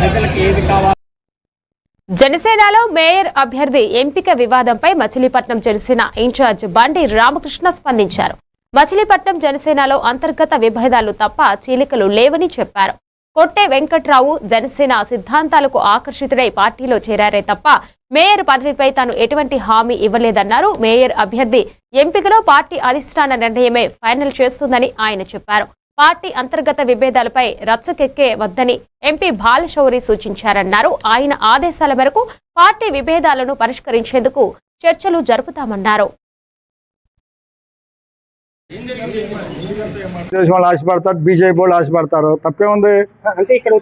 ప్రజలకు ఏది కావాలి. జనసేనలో మేయర్ అభ్యర్థి ఎంపిక వివాదంపై మచిలీపట్నం జనసేన ఇన్ఛార్జ్ బండి రామకృష్ణ స్పందించారు. మచిలీపట్నం జనసేనలో అంతర్గత విభేదాలు తప్ప చీలికలు లేవని చెప్పారు. కొట్టే వెంకట్రావు జనసేన సిద్ధాంతాలకు ఆకర్షితుడై పార్టీలో చేరారే తప్ప మేయర్ పదవిపై తాను ఎటువంటి హామీ ఇవ్వలేదన్నారు. మేయర్ అభ్యర్థి ఎంపికలో పార్టీ అధిష్టాన నిర్ణయమే ఫైనల్ చేస్తుందని ఆయన చెప్పారు. పార్టీ అంతర్గత విభేదాలపై రచ్చకెక్కే వద్దని ఎంపీ బాలశౌరి సూచించారన్నారు. ఆయన ఆదేశాల మేరకు పార్టీ విభేదాలను పరిష్కరించేందుకు చర్చలు జరుపుతామన్నారు. వాళ్ళు ఆశపడతారు, బీజేపీ వాళ్ళు ఆశపడతారు, తప్పే ఉంది. అంటే ఇక్కడ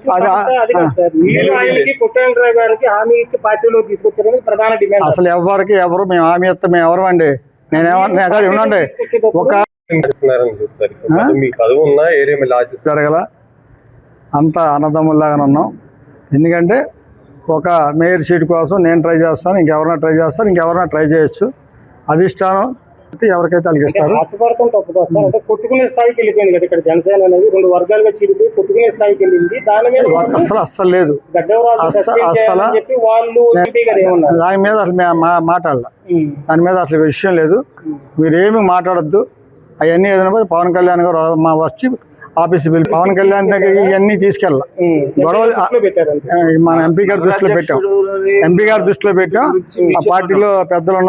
అసలు ఎవరు మేము హామీ ఇస్తాం, మేము ఎవరు అండి. నేనేమన్నా ఒక జరగల అంత అన్నదమ్ముల్లాగానే ఉన్నాం. ఎందుకంటే ఒక మేయర్ సీట్ కోసం నేను ట్రై చేస్తాను, ఇంకెవరైనా ట్రై చేయొచ్చు. అధిష్టానం ఎవరికైతే అలిగిస్తారు. అంటే కొట్టుకునే స్థాయికి వెళ్ళిపోయింది కదా ఇక్కడ జనసేన అనేది 2 వర్గాలుగా చీలిపోయి కొట్టుకునే స్థాయికి వెళ్ళింది. దాని మీద అస్సలు లేదు, దాని మీద అసలు మాట్లాడాల, దాని మీద అసలు విషయం లేదు. మీరేమి మాట్లాడద్దు. అవన్నీ ఏదైనా పవన్ కళ్యాణ్ గారు మా వచ్చి ఆఫీస్ బిల్ పవన్ కళ్యాణ్ దగ్గర ఇవన్నీ తీసుకెళ్ళాలి. గొడవలు మన ఎంపీ గారి దృష్టిలో పెట్టాం. ఆ పార్టీలో పెద్దలు